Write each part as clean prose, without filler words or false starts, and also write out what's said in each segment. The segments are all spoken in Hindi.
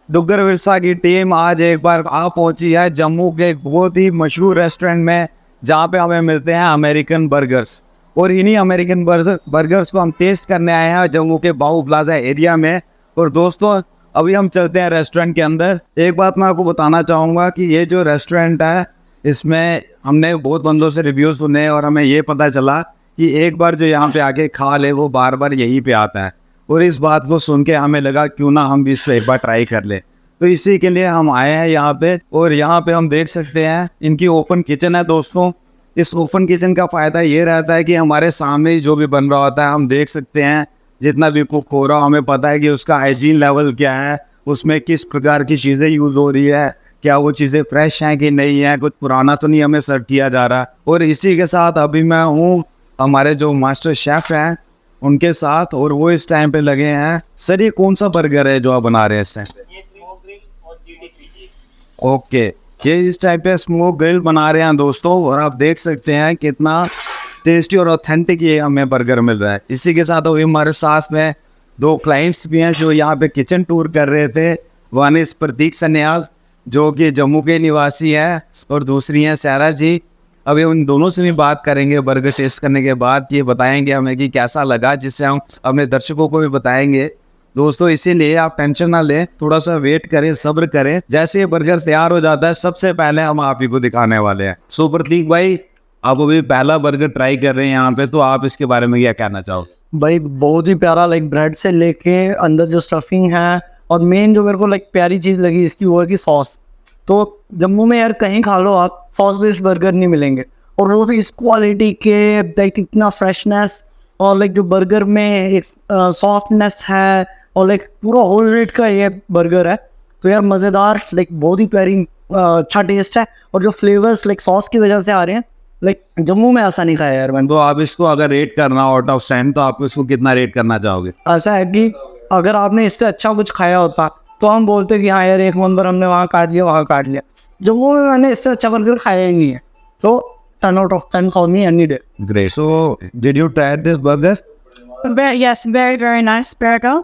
डुग्गर विरसा की टीम आज एक बार आ पहुंची है जम्मू के एक बहुत ही मशहूर रेस्टोरेंट में, जहां पे हमें मिलते हैं अमेरिकन बर्गर्स। और इन्हीं अमेरिकन बर्गर्स को हम टेस्ट करने आए हैं जम्मू के बाहू प्लाजा एरिया में। और दोस्तों, अभी हम चलते हैं रेस्टोरेंट के अंदर। एक बात मैं आपको बताना चाहूँगा कि ये जो रेस्टोरेंट है, इसमें हमने बहुत बंदों से रिव्यू सुने और हमें ये पता चला कि एक बार जो यहाँ पे आके खा ले वो बार बार यहीं पे आता है। और इस बात को सुन के हमें लगा क्यों ना हम भी इसको एक बार ट्राई कर ले। तो इसी के लिए हम आए हैं यहाँ पे। और यहाँ पे हम देख सकते हैं इनकी ओपन किचन है। दोस्तों, इस ओपन किचन का फ़ायदा ये रहता है कि हमारे सामने ही जो भी बन रहा होता है हम देख सकते हैं। जितना भी कुक हो रहा, हमें पता है कि उसका हाइजीन लेवल क्या है, उसमें किस प्रकार की चीज़ें यूज़ हो रही है, क्या वो चीज़ें फ्रेश हैं कि नहीं है, कुछ पुराना तो नहीं हमें सर्व किया जा रहा। और इसी के साथ अभी मैं हूँ हमारे जो मास्टर शेफ़ हैं उनके साथ, और वो इस टाइम पे लगे हैं। सर, ये कौन सा बर्गर है जो आप बना रहे हैं इस टाइम पे? ओके, ये इस टाइप पे स्मोक ग्रिल बना रहे हैं दोस्तों। और आप देख सकते हैं कितना टेस्टी और ऑथेंटिक ये हमें बर्गर मिल रहा है। इसी के साथ अभी हमारे साथ में दो क्लाइंट्स भी हैं जो यहाँ पे किचन टूर कर रहे थे। वन इस प्रतीक सन्याल जो कि जम्मू के निवासी हैं, और दूसरी हैं सैरा जी। अभी उन दोनों से भी बात करेंगे बर्गर टेस्ट करने के बाद। ये बताएंगे हमें कि कैसा लगा, जिससे हम अपने दर्शकों को भी बताएंगे। दोस्तों, इसीलिए आप टेंशन ना लें, थोड़ा सा वेट करें, सब्र करें। जैसे ये बर्गर तैयार हो जाता है सबसे पहले हम आप ही को दिखाने वाले हैं। सो प्रतीक भाई, आप अभी पहला बर्गर ट्राई कर रहे हैं यहाँ पे, तो आप इसके बारे में क्या कहना चाहोगे? भाई बहुत ही प्यारा, लाइक ब्रेड से लेके अंदर जो स्टफिंग है, और मेन जो मेरे को लाइक प्यारी चीज़ लगी इसकी वो है कि सॉस। तो जम्मू में यार कहीं खा लो आप, सॉस बेस्ड बर्गर नहीं मिलेंगे। और वो भी इस क्वालिटी के, लाइक इतना फ्रेशनेस, और लाइक जो बर्गर में एक सॉफ्टनेस है, और लाइक पूरा होल रेट का ये बर्गर है। तो यार मज़ेदार, लाइक बहुत ही प्यारी, अच्छा टेस्ट है। और जो फ्लेवर्स लाइक सॉस की वजह से आ रहे हैं, लाइक जम्मू में ऐसा नहीं खाया यार मैंने। तो आप इसको अगर रेट करना आउट ऑफ 10, तो आप इसको कितना रेट करना चाहोगे? ऐसा है कि अगर आपने इससे अच्छा कुछ खाया होता तो हम बोलते कि हाँ यार एक नंबर, हमने वहाँ काट लिया वहाँ काट लिया। जम्मू में मैंने इससे अच्छा बर्गर खाया ही नहीं है। तो 10 out of 10 for me any day. Great. So did you try this burger? Yes, very, very nice burger.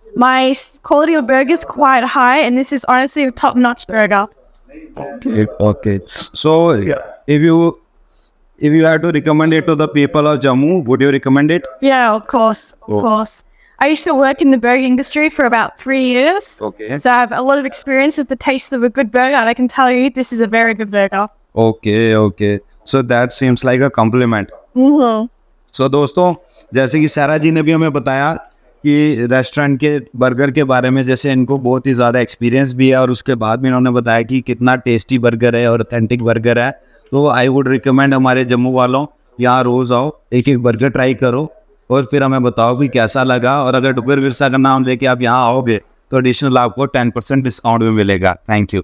My quality of burger is quite high, and this is honestly a top-notch burger. Okay. So if you had to recommend it to the people of Jammu, would you recommend it? Yeah, of course, of course. I used to work in the burger industry for about 3 years. Okay. So I have a lot of experience with the taste of a good burger, and I can tell you this is a very good burger. Okay. So that seems like a compliment. Mm-hmm. So दोस्तों, जैसे कि सारा जी ने भी हमें बताया कि रेस्टोरेंट के बर्गर के बारे में, जैसे इनको बहुत ही ज़्यादा एक्सपीरियंस भी है, और उसके बाद भी इन्होंने बताया कि कितना टेस्टी बर्गर है और ऑथेंटिक बर्गर है। तो आई वुड रिकमेंड हमारे जम्मू वालों, यहाँ रोज़ आओ, एक एक बर्गर ट्राई करो, और फिर हमें बताओ कि कैसा लगा। और अगर डुग्गर विरसा का नाम लेके आप यहाँ आओगे तो एडिशनल आपको 10% डिस्काउंट भी मिलेगा। Thank you.